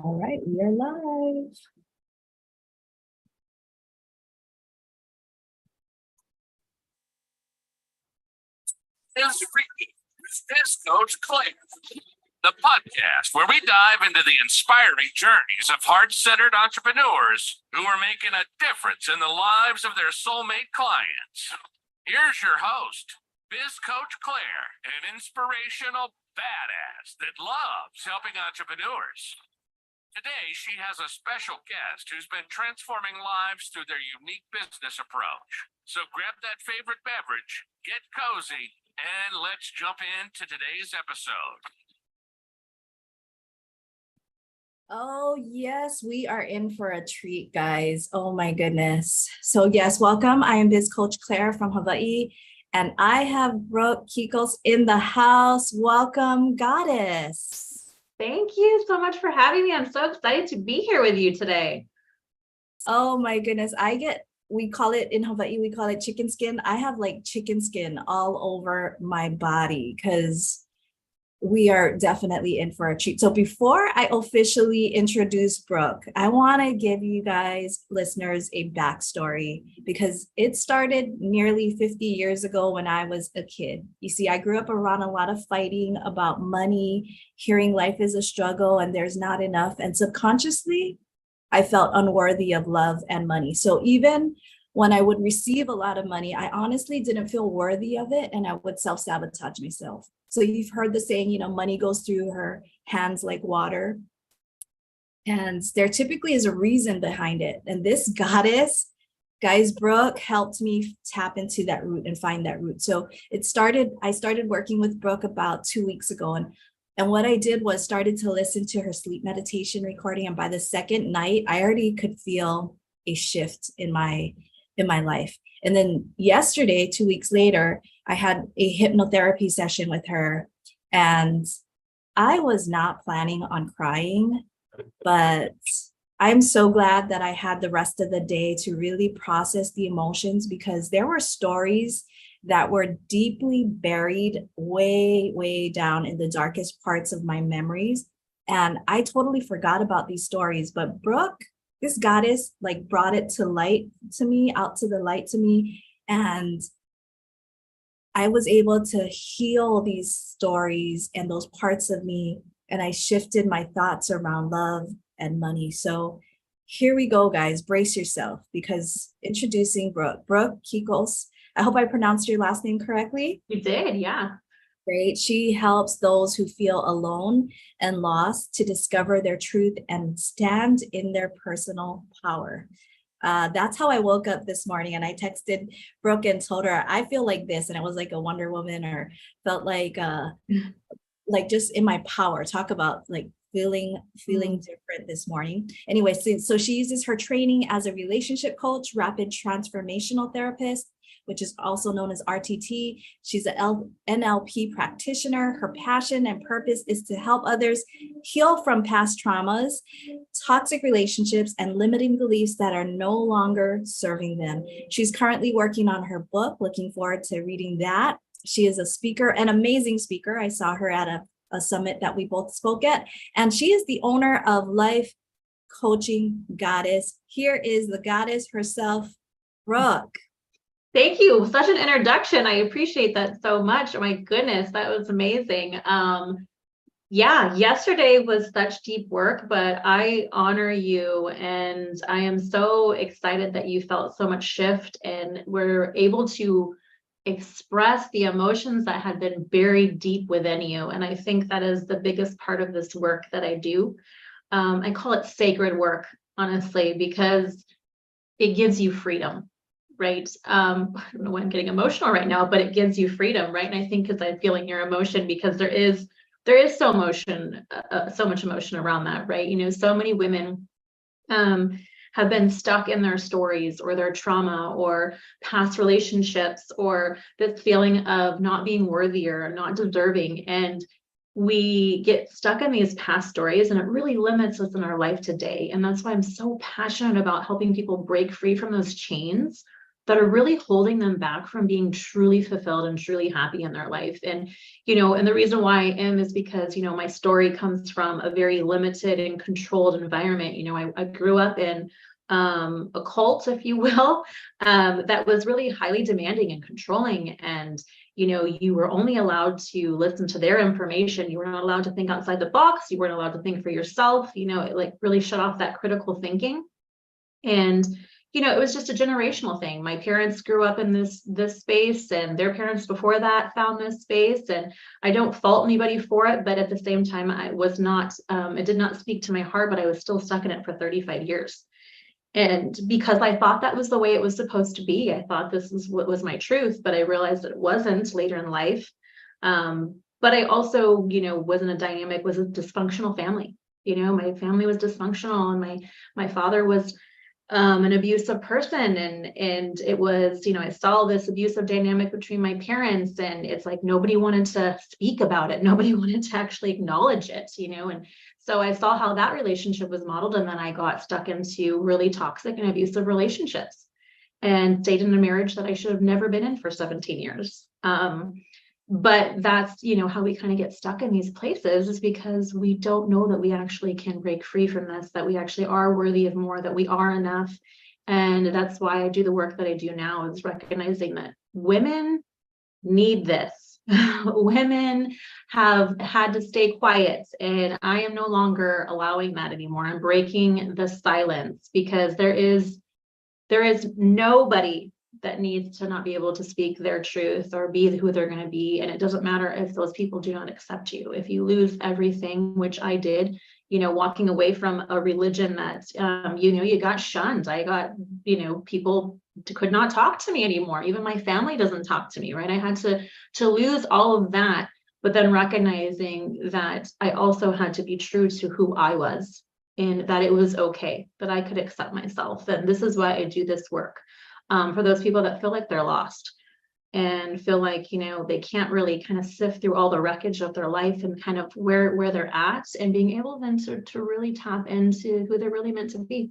All right, we are live. Biz Reboot with Biz Coach Claire, the podcast where we dive into the inspiring journeys of heart-centered entrepreneurs who are making a difference in the lives of their soulmate clients. Here's your host, Biz Coach Claire, an inspirational badass that loves helping entrepreneurs. Today, she has a special guest who's been transforming lives through their unique business approach. So grab that favorite beverage, get cozy, and let's jump into today's episode. Oh, yes, we are in for a treat, guys. Oh, my goodness. So, yes, welcome. I am Biz Coach Claire from Hawaii, and I have Brooke Kekos in the house. Welcome, Goddess. Thank you so much for having me. I'm so excited to be here with you today. Oh, my goodness. We call it in Hawaii, we call it chicken skin. I have like chicken skin all over my body because we are definitely in for a treat. So before I officially introduce Brooke, I want to give you guys, listeners, a backstory because it started nearly 50 years ago when I was a kid. You see, I grew up around a lot of fighting about money, hearing life is a struggle and there's not enough. And subconsciously, I felt unworthy of love and money. So even when I would receive a lot of money, I honestly didn't feel worthy of it and I would self-sabotage myself. So you've heard the saying, money goes through her hands like water. And there typically is a reason behind it. And this goddess, guys, Brooke helped me tap into that root and find that root. So I started working with Brooke about 2 weeks ago. And what I did was started to listen to her sleep meditation recording. And by the second night, I already could feel a shift in my life. And then yesterday, 2 weeks later, I had a hypnotherapy session with her. And I was not planning on crying, but I'm so glad that I had the rest of the day to really process the emotions because there were stories that were deeply buried way, way down in the darkest parts of my memories. And I totally forgot about these stories, but Brooke, this goddess, brought it to light to me, out to the light to me. And I was able to heal these stories and those parts of me. And I shifted my thoughts around love and money. So here we go, guys. Brace yourself because introducing Brooke Kekos. I hope I pronounced your last name correctly. You did, yeah. Great. She helps those who feel alone and lost to discover their truth and stand in their personal power. That's how I woke up this morning and I texted Brooke and told her, I feel like this. And it was like a Wonder Woman or felt like just in my power. Talk about feeling different this morning. Anyway, so she uses her training as a relationship coach, rapid transformational therapist, which is also known as RTT. She's an NLP practitioner. Her passion and purpose is to help others heal from past traumas, toxic relationships, and limiting beliefs that are no longer serving them. She's currently working on her book, looking forward to reading that. She is a speaker, an amazing speaker. I saw her at a summit that we both spoke at, and she is the owner of Life Coaching Goddess. Here is the goddess herself, Brooke. Thank you. Such an introduction. I appreciate that so much. Oh my goodness, that was amazing. Yeah, yesterday was such deep work, but I honor you and I am so excited that you felt so much shift and were able to express the emotions that had been buried deep within you. And I think that is the biggest part of this work that I do. I call it sacred work, honestly, because it gives you freedom. Right. I don't know why I'm getting emotional right now, but it gives you freedom. Right. And I think because I'm feeling your emotion because there is so much emotion around that. Right. So many women have been stuck in their stories or their trauma or past relationships or this feeling of not being worthy or not deserving. And we get stuck in these past stories and it really limits us in our life today. And that's why I'm so passionate about helping people break free from those chains that are really holding them back from being truly fulfilled and truly happy in their life. And, and the reason why I am is because, my story comes from a very limited and controlled environment. I grew up in a cult, if you will, that was really highly demanding and controlling. And, you were only allowed to listen to their information. You were not allowed to think outside the box. You weren't allowed to think for yourself. It like really shut off that critical thinking. And, it was just a generational thing. My parents grew up in this space, and their parents before that found this space. And I don't fault anybody for it, but at the same time, I was not, it did not speak to my heart, but I was still stuck in it for 35 years. And because I thought that was the way it was supposed to be, I thought this is what was my truth, but I realized that it wasn't later in life. But I also, was in a dysfunctional family. My family was dysfunctional, and my father was an abusive person. And it was, I saw this abusive dynamic between my parents, and it's like, nobody wanted to speak about it. Nobody wanted to actually acknowledge it, and so I saw how that relationship was modeled. And then I got stuck into really toxic and abusive relationships and stayed in a marriage that I should have never been in for 17 years. But that's, how we kind of get stuck in these places, is because we don't know that we actually can break free from this, that we actually are worthy of more, that we are enough. And that's why I do the work that I do now, is recognizing that women need this. Women have had to stay quiet, and I am no longer allowing that anymore. I'm breaking the silence, because there is nobody that needs to not be able to speak their truth or be who they're going to be. And it doesn't matter if those people do not accept you. If you lose everything, which I did, walking away from a religion that, you got shunned. I got, people could not talk to me anymore. Even my family doesn't talk to me, right? I had to lose all of that, but then recognizing that I also had to be true to who I was, and that it was okay, that I could accept myself. And this is why I do this work. For those people that feel like they're lost and feel like, they can't really kind of sift through all the wreckage of their life and kind of where they're at, and being able then to really tap into who they're really meant to be.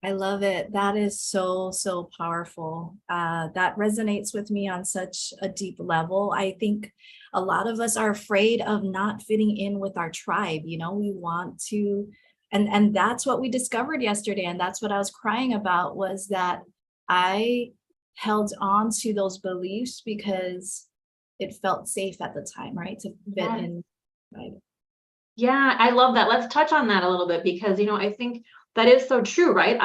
I love it. That is so, so powerful. That resonates with me on such a deep level. I think a lot of us are afraid of not fitting in with our tribe. We want to, and that's what we discovered yesterday. And that's what I was crying about, was that I held on to those beliefs because it felt safe at the time, right? To fit in. Right. Yeah, I love that. Let's touch on that a little bit, because, I think that is so true, right?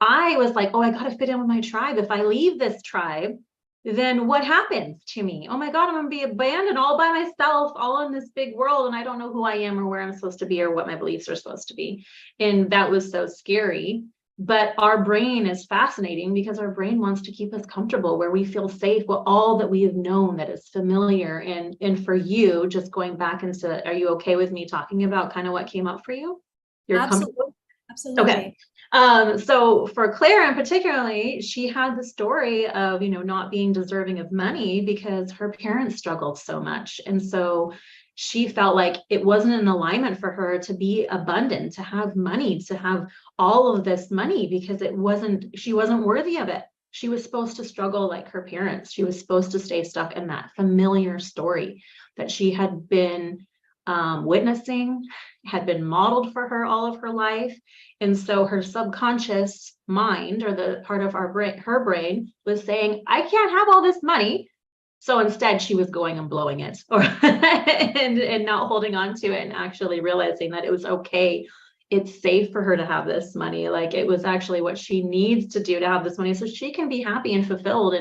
I was like, oh, I got to fit in with my tribe. If I leave this tribe, then what happens to me? Oh my God, I'm going to be abandoned all by myself, all in this big world. And I don't know who I am or where I'm supposed to be or what my beliefs are supposed to be. And that was so scary. But our brain is fascinating, because our brain wants to keep us comfortable, where we feel safe with all that we have known, that is familiar. And for you, just going back into, are you okay with me talking about kind of what came up for you? You're Absolutely. comfortable? Absolutely. Okay. So for Claire in particularly, she had the story of, not being deserving of money because her parents struggled so much. And so she felt like it wasn't in alignment for her to be abundant, to have money, to have all of this money, because she wasn't worthy of it. She was supposed to struggle like her parents. She was supposed to stay stuck in that familiar story that she had been witnessing, had been modeled for her all of her life. And so her subconscious mind, or the part of her brain, was saying, I can't have all this money. So instead she was going and blowing it, and not holding on to it, and actually realizing that it was okay. It's safe for her to have this money. Like, it was actually what she needs to do to have this money, so she can be happy and fulfilled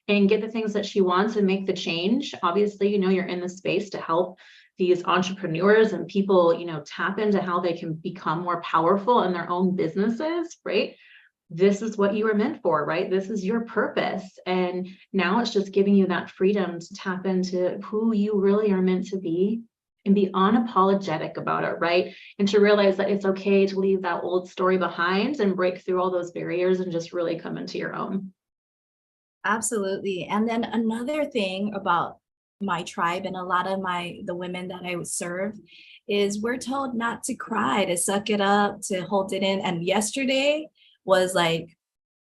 and get the things that she wants and make the change. Obviously, you're in the space to help these entrepreneurs and people, tap into how they can become more powerful in their own businesses, right? This is what you were meant for, right? This is your purpose. And now it's just giving you that freedom to tap into who you really are meant to be and be unapologetic about it, right? And to realize that it's okay to leave that old story behind and break through all those barriers and just really come into your own. Absolutely. And then another thing about my tribe and a lot of the women that I would serve is we're told not to cry, to suck it up, to hold it in. And yesterday was like,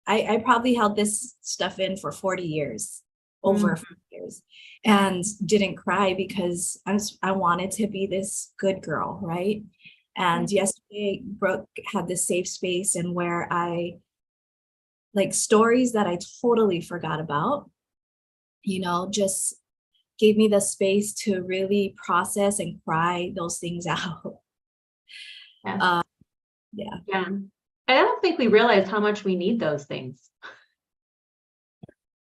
I probably held this stuff in for 40 years, over 40 years, and didn't cry because I wanted to be this good girl, right? And yesterday, Brooke had this safe space and where I, like, stories that I totally forgot about, just gave me the space to really process and cry those things out. Yeah. Yeah. Yeah. I don't think we realize how much we need those things.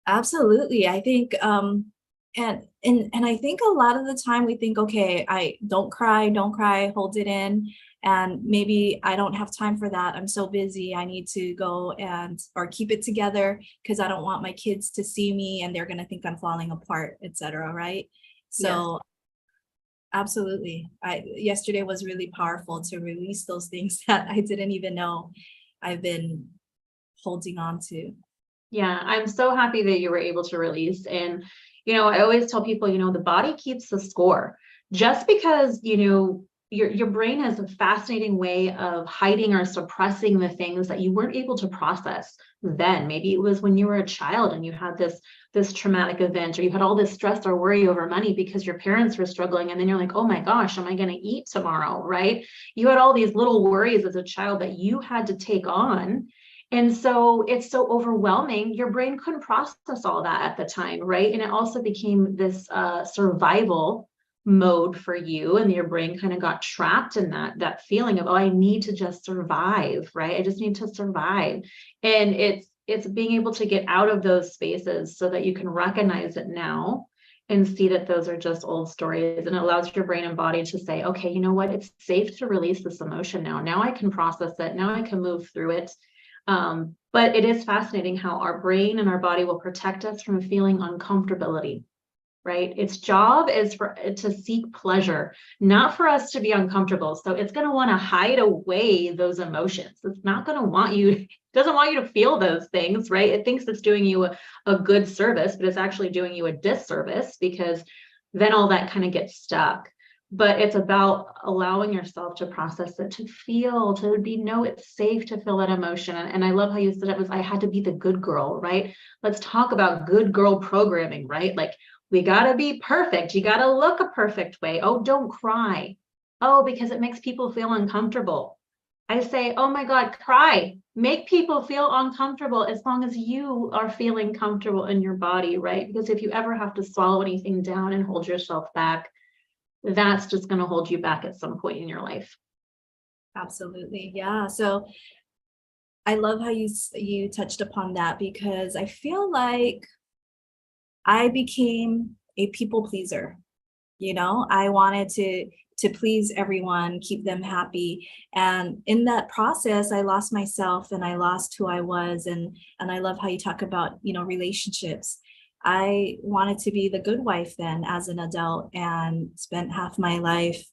Absolutely. I think and I think a lot of the time we think, okay, I don't cry, hold it in. And maybe I don't have time for that. I'm so busy. I need to go or keep it together because I don't want my kids to see me and they're gonna think I'm falling apart, etc. Right? So absolutely. Yesterday was really powerful to release those things that I didn't even know I've been holding on to. Yeah, I'm so happy that you were able to release. And, I always tell people, the body keeps the score. Just because, your brain has a fascinating way of hiding or suppressing the things that you weren't able to process then. Maybe it was when you were a child and you had this traumatic event, or you had all this stress or worry over money because your parents were struggling. And then you're like, oh my gosh, am I going to eat tomorrow? Right? You had all these little worries as a child that you had to take on. And so it's so overwhelming. Your brain couldn't process all that at the time, right? And it also became this survival mode for you, and your brain kind of got trapped in that feeling of, oh, I need to just survive, right? I just need to survive. And it's being able to get out of those spaces so that you can recognize it now and see that those are just old stories. And it allows your brain and body to say, okay, you know what? It's safe to release this emotion now. Now I can process it. Now I can move through it. But it is fascinating how our brain and our body will protect us from feeling uncomfortability, right? Its job is to seek pleasure, not for us to be uncomfortable. So it's going to want to hide away those emotions. It's not going to want you, doesn't want you to feel those things, right? It thinks it's doing you a good service, but it's actually doing you a disservice, because then all that kind of gets stuck. But it's about allowing yourself to process it, to feel, know it's safe to feel that emotion. And I love how you said it was, I had to be the good girl, right? Let's talk about good girl programming, right? Like, we got to be perfect. You got to look a perfect way. Oh, don't cry. Oh, because it makes people feel uncomfortable. I say, oh my God, cry. Make people feel uncomfortable as long as you are feeling comfortable in your body, right? Because if you ever have to swallow anything down and hold yourself back, that's just going to hold you back at some point in your life. Absolutely. Yeah. So I love how you touched upon that, because I feel like I became a people pleaser. I wanted to please everyone, keep them happy. And in that process, I lost myself and I lost who I was. And I love how you talk about, relationships. I wanted to be the good wife then as an adult, and spent half my life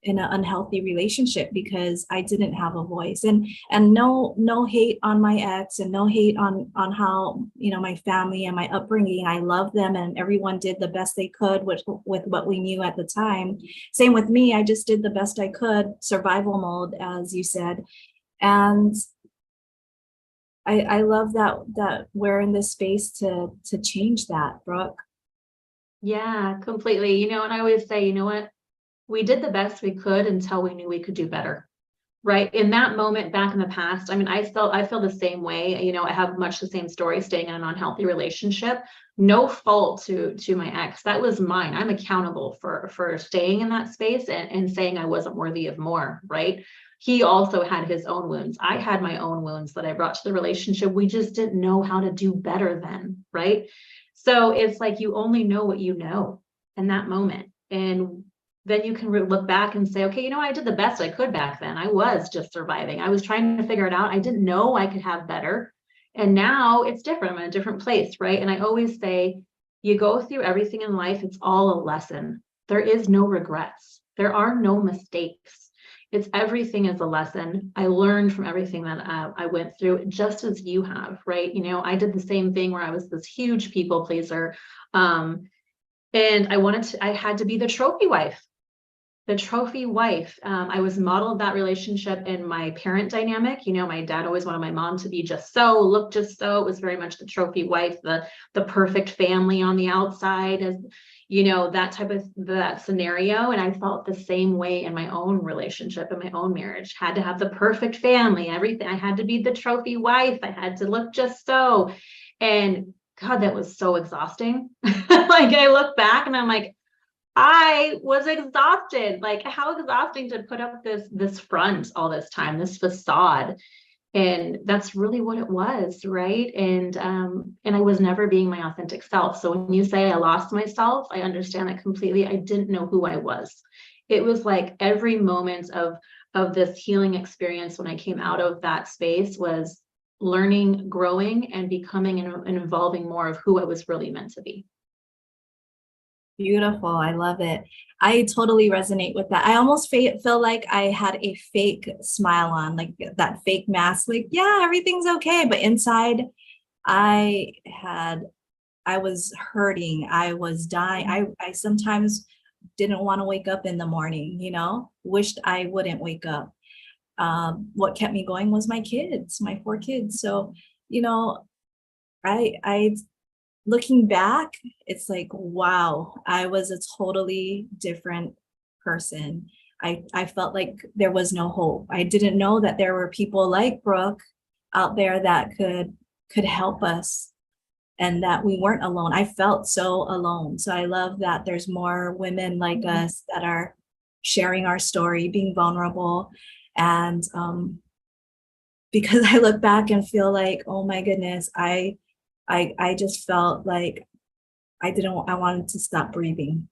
in an unhealthy relationship because I didn't have a voice. And no hate on my ex, and no hate on how, my family and my upbringing. I love them, and everyone did the best they could with what we knew at the time. Same with me. I just did the best I could, survival mode, as you said. And I love that we're in this space to change that, Brooke. Yeah, completely. And I always say, you know what? We did the best we could until we knew we could do better. Right. In that moment back in the past, I mean, I feel the same way. I have much the same story, staying in an unhealthy relationship. No fault to my ex. That was mine. I'm accountable for staying in that space and saying I wasn't worthy of more. Right. He also had his own wounds. I had my own wounds that I brought to the relationship. We just didn't know how to do better then. Right. So it's like, you only know what you know in that moment. And then you can look back and say, okay, I did the best I could back then. I was just surviving. I was trying to figure it out. I didn't know I could have better. And now it's different. I'm in a different place, right? And I always say, you go through everything in life, it's all a lesson. There is no regrets. There are no mistakes. Everything is a lesson. I learned from everything that I went through, just as you have, right? I did the same thing where I was this huge people pleaser. And I had to be the trophy wife. the trophy wife. I was modeled that relationship in my parent dynamic. You know, my dad always wanted my mom to be just so, look just so. It was very much the trophy wife, the perfect family on the outside, as you know, that type of that scenario. And I felt the same way in my own relationship, in my own marriage. Had to have the perfect family, everything. I had to be the trophy wife. I had to look just so. And God, that was so exhausting. Like I look back and I'm like, I was exhausted. Like, how exhausting to put up this front all this time, this facade. And that's really what it was, right? And I was never being my authentic self. So when you say I lost myself, I understand that completely. I didn't know who I was. It was like every moment of this healing experience when I came out of that space was learning, growing, and becoming and evolving more of who I was really meant to be. Beautiful. I love it. I totally resonate with that. I almost feel like I had a fake smile on, like that fake mask, like, yeah, everything's okay. But inside, I was hurting. I was dying. I sometimes didn't want to wake up in the morning, wished I wouldn't wake up. What kept me going was my kids, my 4 kids. So, I looking back, it's like, wow, I was a totally different person. I felt like there was no hope. I didn't know that there were people like Brooke out there that could help us and that we weren't alone. I felt so alone. So I love that there's more women like us that are sharing our story, being vulnerable. And because I look back and feel like, oh my goodness, I just felt like I wanted to stop breathing.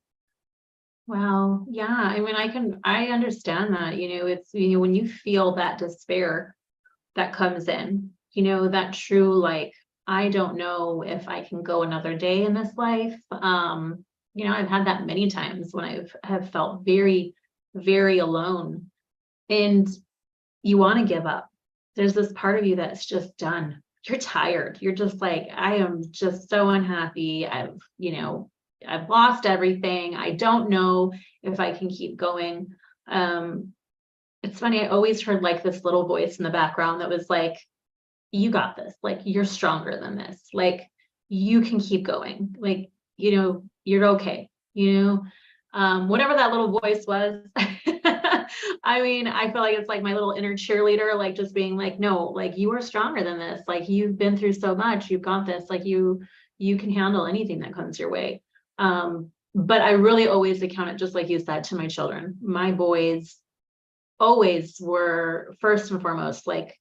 Wow. Yeah. I mean, I understand that, it's, when you feel that despair that comes in, that true, like, I don't know if I can go another day in this life. I've had that many times when have felt very, very alone, and you want to give up. There's this part of you that's just done. You're tired. You're just like, I am just so unhappy. I've lost everything. I don't know if I can keep going. It's funny. I always heard like this little voice in the background that was like, you got this. Like, you're stronger than this. Like, you can keep going. Like, you're okay. Whatever that little voice was. I mean, I feel like it's like my little inner cheerleader, like just being like, no, like, you are stronger than this. Like, you've been through so much, you've got this, like you can handle anything that comes your way. But I really always account it, just like you said, to my children. My boys always were first and foremost, like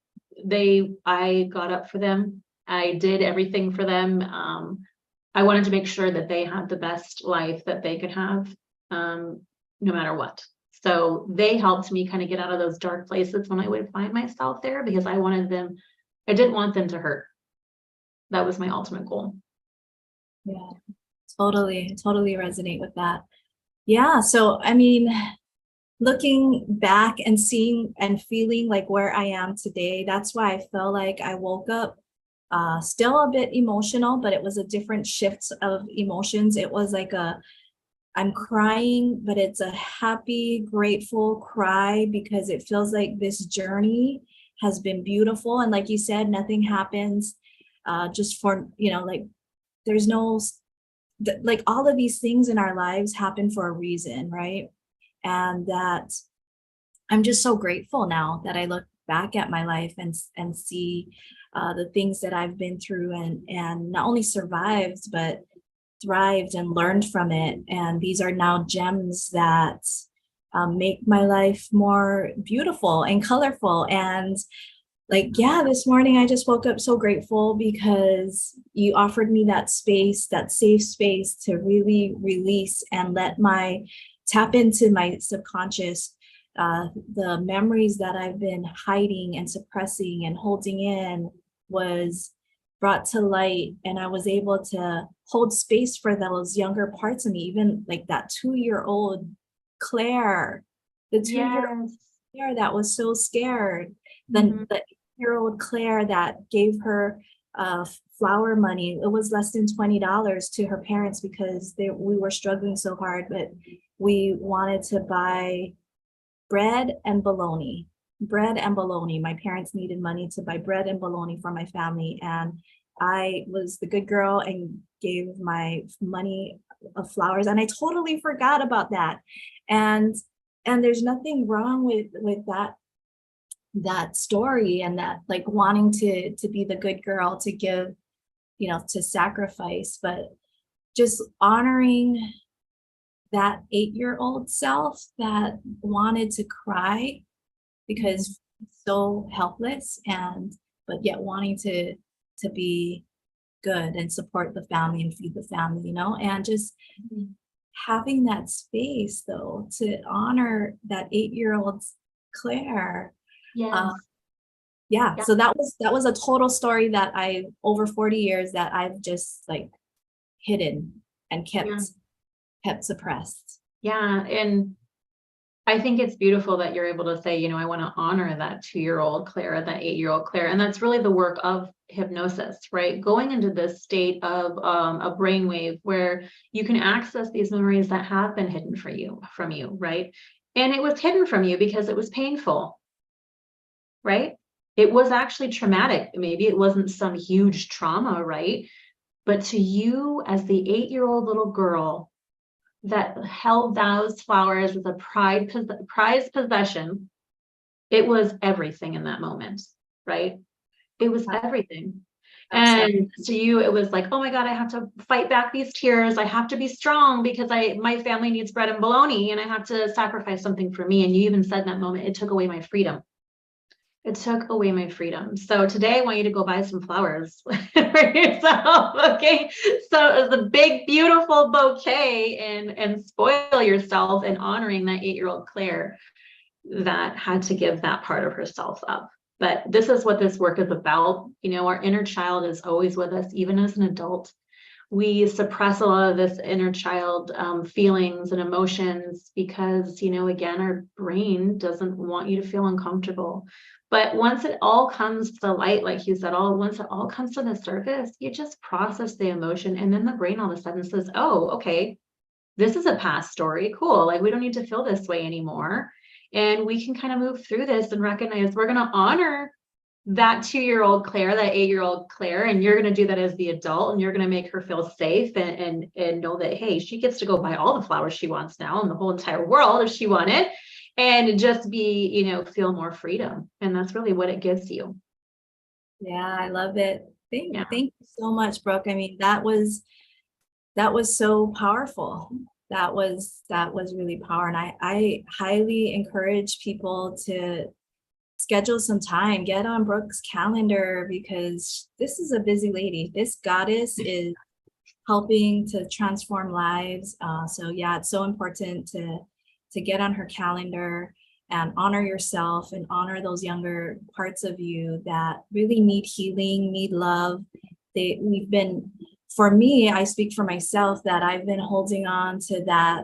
I got up for them. I did everything for them. I wanted to make sure that they had the best life that they could have, no matter what. So they helped me kind of get out of those dark places when I would find myself there, because I didn't want them to hurt. That was my ultimate goal. Yeah, totally resonate with that. Yeah. So, I mean, looking back and seeing and feeling like where I am today, that's why I felt like I woke up still a bit emotional, but it was a different shift of emotions. It was like I'm crying, but it's a happy, grateful cry, because it feels like this journey has been beautiful. And like you said, nothing happens just for, like, there's no, like, all of these things in our lives happen for a reason, right? And that I'm just so grateful now that I look back at my life and see the things that I've been through and not only survived, but thrived and learned from it. And these are now gems that make my life more beautiful and colorful. And like, yeah, this morning I just woke up so grateful because you offered me that space, that safe space to really release and tap into my subconscious, the memories that I've been hiding and suppressing and holding in was brought to light, and I was able to hold space for those younger parts of me, even like that 2-year-old Claire, the 2-year-old Claire that was so scared, then the 8-year-old Claire that gave her flower money. It was less than $20 to her parents because we were struggling so hard, but we wanted to buy bread and bologna. Bread and bologna. My parents needed money to buy bread and bologna for my family. And I was the good girl and gave my money of flowers. And I totally forgot about that. And there's nothing wrong with that story, and that like wanting to be the good girl, to give, to sacrifice, but just honoring that 8-year-old self that wanted to cry because so helpless, but yet wanting to be good and support the family and feed the family, and just having that space though to honor that 8-year-old Claire. Yes. Yeah. So that was a total story that I, over 40 years, that I've just like hidden and kept suppressed. Yeah. And I think it's beautiful that you're able to say, I want to honor that 2-year-old Claire, that 8-year-old Claire. And that's really the work of hypnosis, right? Going into this state of a brainwave where you can access these memories that have been hidden from you, right? And it was hidden from you because it was painful, right? It was actually traumatic. Maybe it wasn't some huge trauma, right? But to you as the 8-year-old little girl that held those flowers as a prized possession, it was everything in that moment, right? It was everything. Absolutely. And to you, it was like, oh my God, I have to fight back these tears. I have to be strong because my family needs bread and bologna, and I have to sacrifice something for me. And you even said in that moment, it took away my freedom. It took away my freedom. So today I want you to go buy some flowers for yourself. Okay. So it's a big, beautiful bouquet, and spoil yourself in honoring that 8-year-old Claire that had to give that part of herself up. But this is what this work is about. Our inner child is always with us, even as an adult. We suppress a lot of this inner child feelings and emotions because, again, our brain doesn't want you to feel uncomfortable. But once it all comes to light, like you said, once it all comes to the surface, you just process the emotion. And then the brain all of a sudden says, oh, okay, this is a past story. Cool. Like, we don't need to feel this way anymore. And we can kind of move through this and recognize we're going to honor that 2-year-old Claire, that 8-year-old Claire, and you're going to do that as the adult, and you're going to make her feel safe and know that, hey, she gets to go buy all the flowers she wants now in the whole entire world if she wanted, and just be, feel more freedom. And that's really what it gives you. Yeah, I love it. Thank you so much, Brooke. I mean, that was so powerful. That was really powerful. And I highly encourage people to schedule some time, get on Brooke's calendar, because this is a busy lady. This goddess is helping to transform lives. So yeah, it's so important to get on her calendar and honor yourself and honor those younger parts of you that really need healing, need love. For me, I speak for myself, that I've been holding on to that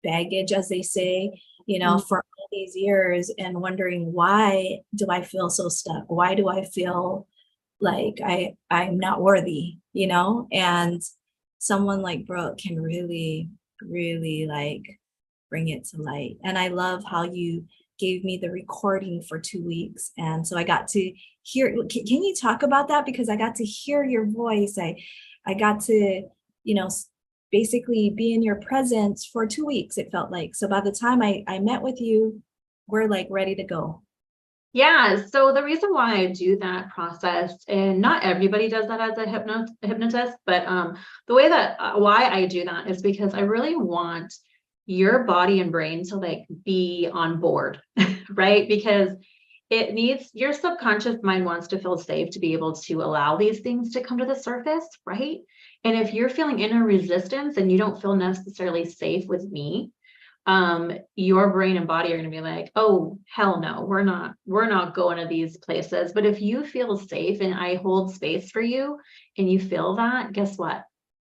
baggage, as they say, for all these years, and wondering, why do I feel so stuck? Why do I feel like I'm not worthy, and someone like Brooke can really, really like bring it to light. And I love how you gave me the recording for 2 weeks. And so I got to hear, can you talk about that? Because I got to hear your voice. I got to, basically be in your presence for 2 weeks, it felt like. So by the time I met with you, we're like ready to go. Yeah. So the reason why I do that process, and not everybody does that as a hypnotist, but the way that why I do that is because I really want your body and brain to like be on board, right? Because your subconscious mind wants to feel safe to be able to allow these things to come to the surface, right? And if you're feeling inner resistance and you don't feel necessarily safe with me, your brain and body are going to be like, oh, hell no, we're not going to these places. But if you feel safe and I hold space for you and you feel that, guess what?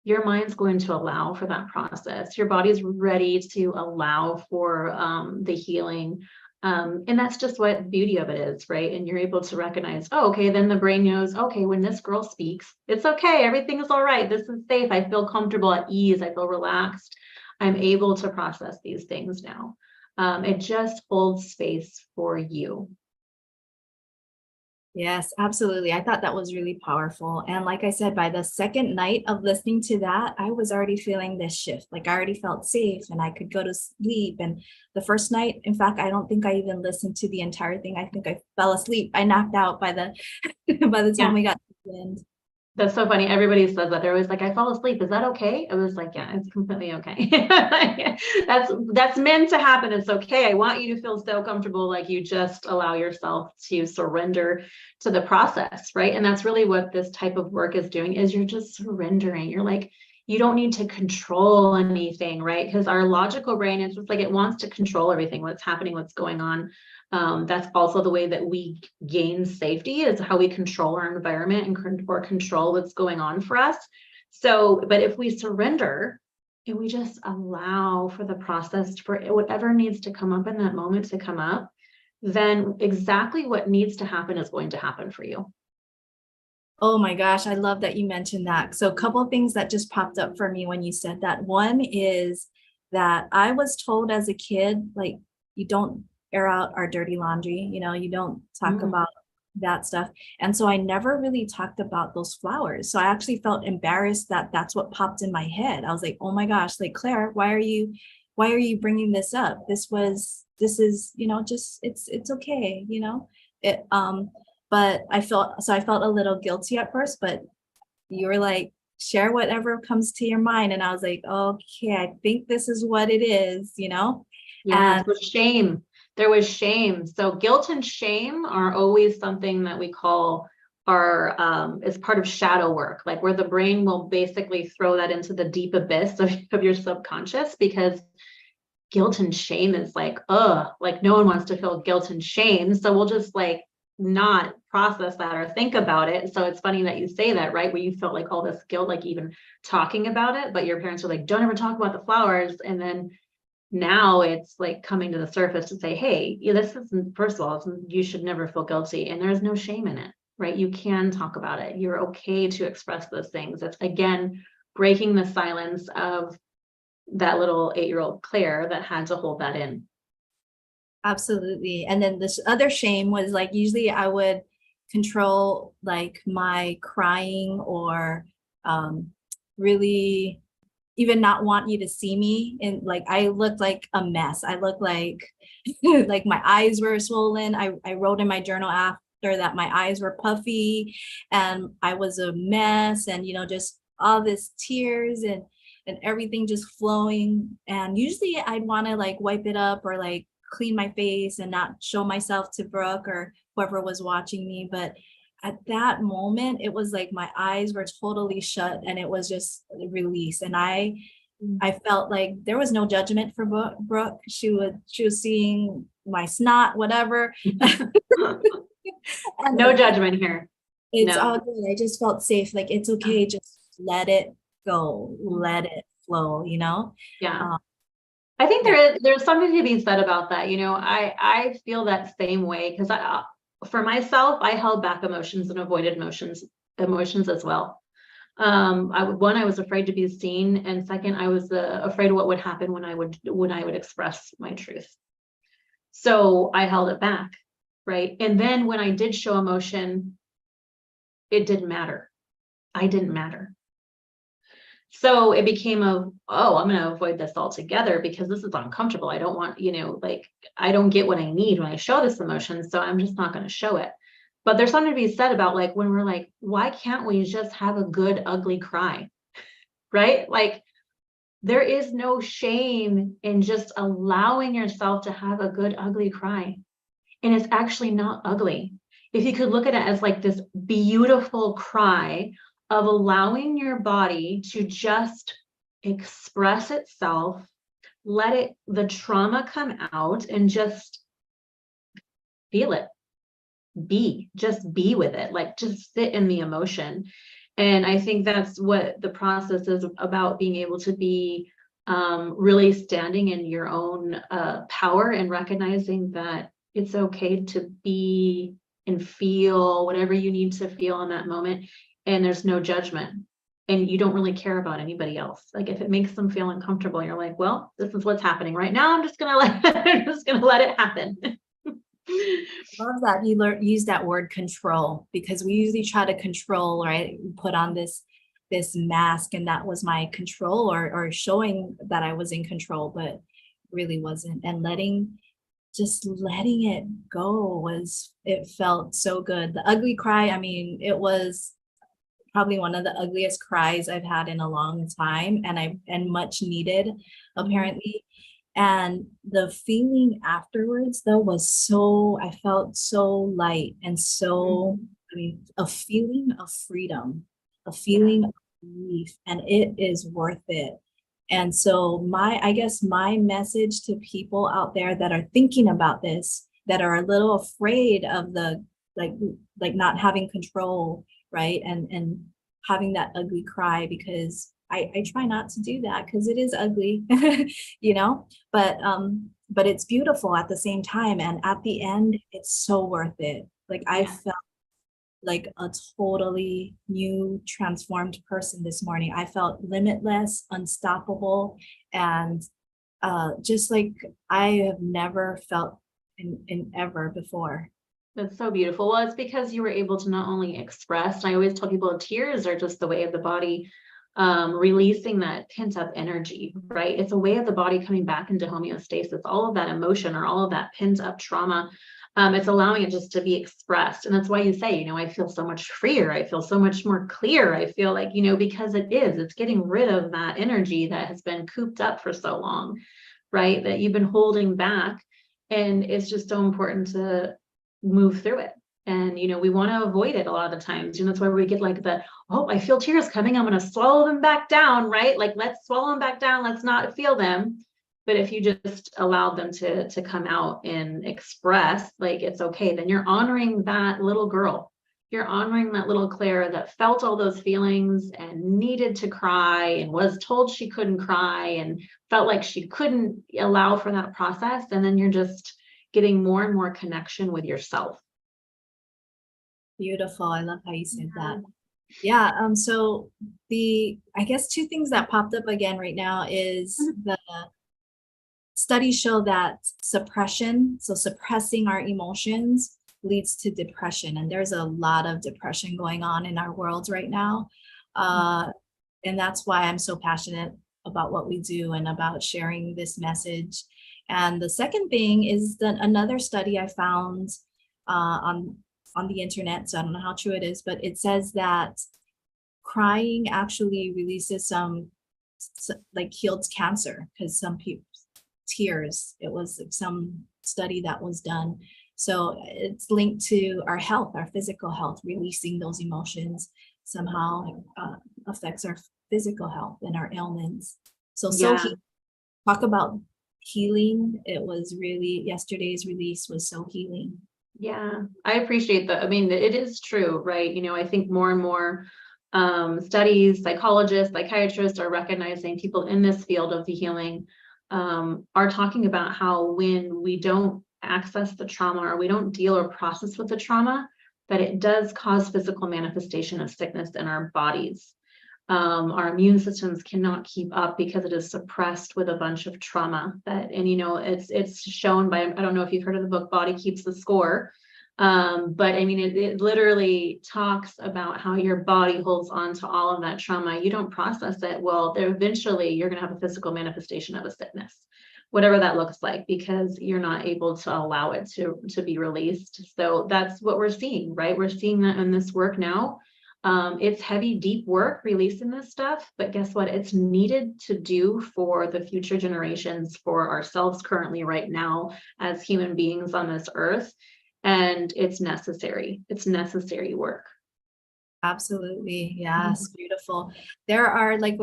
Your mind's going to allow for that process. Your body's ready to allow for the healing. And that's just what the beauty of it is, right? And you're able to recognize, oh, okay, then the brain knows, okay, when this girl speaks, it's okay. Everything is all right. This is safe. I feel comfortable, at ease. I feel relaxed. I'm able to process these things now. It just holds space for you. Yes, absolutely. I thought that was really powerful. And like I said, by the second night of listening to that, I was already feeling this shift. Like I already felt safe and I could go to sleep. And the first night, in fact, I don't think I even listened to the entire thing. I think I fell asleep. I knocked out by the by the time we got to the end. That's so funny. Everybody says that. They're always like, I fall asleep. Is that okay? I was like, yeah, it's completely okay. That's meant to happen. It's okay. I want you to feel so comfortable, like you just allow yourself to surrender to the process, right? And that's really what this type of work is doing, is you're just surrendering. You're like, you don't need to control anything, right? Because our logical brain is just like, it wants to control everything, what's happening, what's going on. That's also the way that we gain safety, is how we control our environment or control what's going on for us. So, but if we surrender and we just allow for the process, for whatever needs to come up in that moment to come up, then exactly what needs to happen is going to happen for you. Oh my gosh, I love that you mentioned that. So a couple of things that just popped up for me when you said that. One is that I was told as a kid, like, you don't air out our dirty laundry, you don't talk about that stuff. And so I never really talked about those flowers. So I actually felt embarrassed that that's what popped in my head. I was like, oh my gosh, like, Claire, why are you bringing this up? This is, just, it's okay, it, but I felt a little guilty at first, but you were like, share whatever comes to your mind. And I was like, okay, I think this is what it is, Yeah, and it was shame. There was shame. So guilt and shame are always something that we call is part of shadow work, like where the brain will basically throw that into the deep abyss of your subconscious, because guilt and shame is like, like no one wants to feel guilt and shame. So we'll just like not process that or think about it. So it's funny that you say that, right? Where you felt like all this guilt, like even talking about it, but your parents were like, don't ever talk about the flowers. And then now it's like coming to the surface to say, hey, this isn't, first of all, you should never feel guilty, and there's no shame in it, right? You can talk about it. You're okay to express those things. It's, again, breaking the silence of that little 8-year-old Claire that had to hold that in. absolutely. And then this other shame was like, usually I would control like my crying, or really even not want you to see me. And like, I looked like a mess. I looked like, like my eyes were swollen. I wrote in my journal after that my eyes were puffy and I was a mess, and, just all this tears and everything just flowing. And usually I'd want to like wipe it up or like clean my face and not show myself to Brooke or whoever was watching me. But at that moment, it was like my eyes were totally shut and it was just release. And I felt like there was no judgment for Brooke. She was seeing my snot, whatever. No judgment here. It's all good. I just felt safe. Like, it's okay. Just let it go. Let it flow, Yeah. I think there's something to be said about that. I feel that same way, because for myself, I held back emotions and avoided emotions as well. I was afraid to be seen, and second, I was afraid of what would happen when I would express my truth. So I held it back, right? And then when I did show emotion, it didn't matter. I didn't matter. So it became I'm going to avoid this altogether because this is uncomfortable. I don't want, I don't get what I need when I show this emotion, so I'm just not going to show it. But there's something to be said about like when we're like, why can't we just have a good, ugly cry, right? Like, there is no shame in just allowing yourself to have a good, ugly cry. And it's actually not ugly. If you could look at it as like this beautiful cry of allowing your body to just express itself, let the trauma come out and just feel it. Just be with it, like just sit in the emotion. And I think that's what the process is about, being able to be really standing in your own power and recognizing that it's okay to be and feel whatever you need to feel in that moment. And there's no judgment. and you don't really care about anybody else. Like if it makes them feel uncomfortable, you're like, well, this is what's happening right now. I'm just gonna let it happen. Love that you use that word control, because we usually try to control, right? Put on this mask, and that was my control, or showing that I was in control, but really wasn't. And just letting it go it felt so good. The ugly cry, I mean, it was probably one of the ugliest cries I've had in a long time, and much needed, apparently. And the feeling afterwards, though, I felt so light, and so, I mean, a feeling of freedom, a feeling of relief, and it is worth it. And so I guess my message to people out there that are thinking about this, that are a little afraid of the, like not having control, right? And having that ugly cry, because I try not to do that, because it is ugly, but it's beautiful at the same time. And at the end, it's so worth it. Like I felt like a totally new, transformed person this morning. I felt limitless, unstoppable, and just like I have never felt in ever before. That's so beautiful. Well, it's because you were able to not only express, and I always tell people tears are just the way of the body releasing that pent up energy, right? It's a way of the body coming back into homeostasis. All of that emotion or all of that pent up trauma, it's allowing it just to be expressed. And that's why you say, I feel so much freer. I feel so much more clear. I feel like, because it's getting rid of that energy that has been cooped up for so long, right? That you've been holding back. And it's just so important to move through it. And, we want to avoid it a lot of the times. That's why we get like I feel tears coming. I'm going to swallow them back down, right? Like, let's swallow them back down. Let's not feel them. But if you just allow them to come out and express, like, it's okay, then you're honoring that little girl. You're honoring that little Claire that felt all those feelings and needed to cry and was told she couldn't cry and felt like she couldn't allow for that process. And then you're just getting more and more connection with yourself. Beautiful. I love how you said that. Yeah. So I guess two things that popped up again right now is the studies show that suppression, so suppressing our emotions, leads to depression. And there's a lot of depression going on in our world right now. And that's why I'm so passionate about what we do and about sharing this message. And the second thing is that another study I found on the internet, so I don't know how true it is, but it says that crying actually releases heals cancer, because some people tears, it was some study that was done. So it's linked to our health, our physical health. Releasing those emotions somehow affects our physical health and our ailments. So talk about healing. It was really, yesterday's release was so healing. Yeah, I appreciate that. I mean, it is true, right? I think more and more studies, psychologists, psychiatrists are recognizing, people in this field of the healing are talking about how when we don't access the trauma, or we don't deal or process with the trauma, that it does cause physical manifestation of sickness in our bodies. Our immune systems cannot keep up because it is suppressed with a bunch of trauma. It's shown by, I don't know if you've heard of the book Body Keeps the Score, but I mean, it literally talks about how your body holds on to all of that trauma. You don't process it, well, eventually you're going to have a physical manifestation of a sickness, whatever that looks like, because you're not able to allow it to be released. So that's what we're seeing, right? We're seeing that in this work now. It's heavy, deep work releasing this stuff, but guess what? It's needed to do for the future generations, for ourselves currently right now as human beings on this earth. And it's necessary. It's necessary work. Absolutely. Yes. Beautiful. There are, like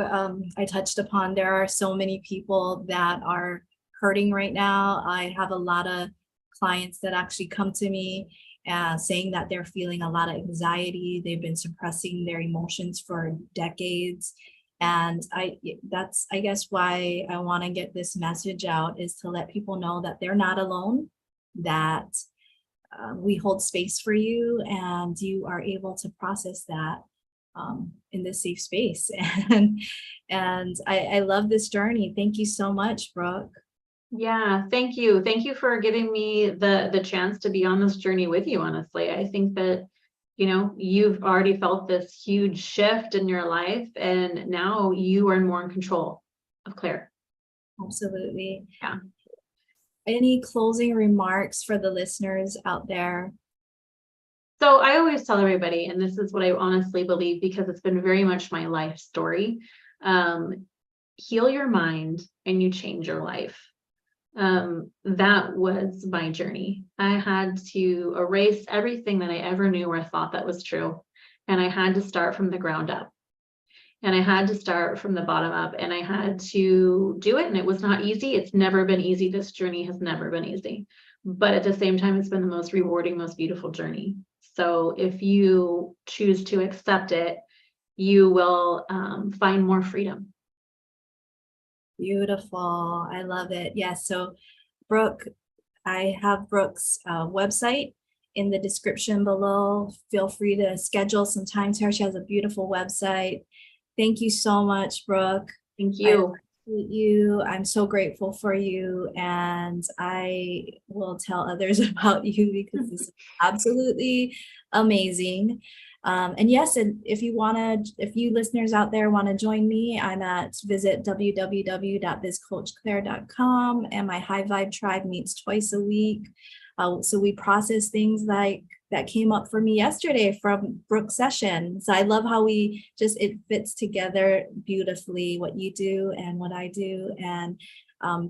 I touched upon, there are so many people that are hurting right now. I have a lot of clients that actually come to me saying that they're feeling a lot of anxiety. They've been suppressing their emotions for decades. And that's, I guess, why I want to get this message out, is to let people know that they're not alone, that we hold space for you, and you are able to process that. in this safe space. And I love this journey. Thank you so much, Brooke. Yeah, thank you. Thank you for giving me the chance to be on this journey with you, honestly. I think that, you know, you've already felt this huge shift in your life, and now you are more in control of Claire. Absolutely. Yeah. Any closing remarks for the listeners out there? So I always tell everybody, and this is what I honestly believe because it's been very much my life story, heal your mind and you change your life. That was my journey. I had to erase everything that I ever knew or thought that was true. And I had to start from the ground up. And I had to start from the bottom up, and I had to do it. And it was not easy. It's never been easy. This journey has never been easy. But at the same time, it's been the most rewarding, most beautiful journey. So if you choose to accept it, you will find more freedom. Beautiful. I love it. Yes. So Brooke, I have Brooke's website in the description below. Feel free to schedule some time to her. She has a beautiful website. Thank you so much, Brooke. Thank you. I appreciate you. I'm so grateful for you, and I will tell others about you because this is absolutely amazing. And yes, and if you listeners out there want to join me, I'm at visit www.bizcoachclaire.com, and my High Vibe Tribe meets twice a week. So we process things like that came up for me yesterday from Brooke's session. So I love how it fits together beautifully, what you do and what I do. And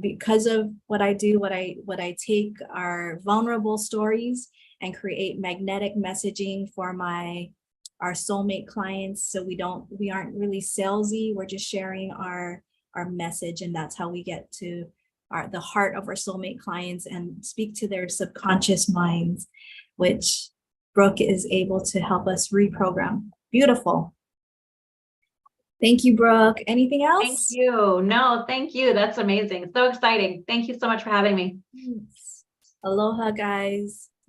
because of what I do, what I take are vulnerable stories and create magnetic messaging for our soulmate clients. So we aren't really salesy. We're just sharing our message, and that's how we get to the heart of our soulmate clients and speak to their subconscious minds, which Brooke is able to help us reprogram. Beautiful. Thank you, Brooke. Anything else? Thank you. No, thank you. That's amazing. So exciting. Thank you so much for having me. Aloha, guys.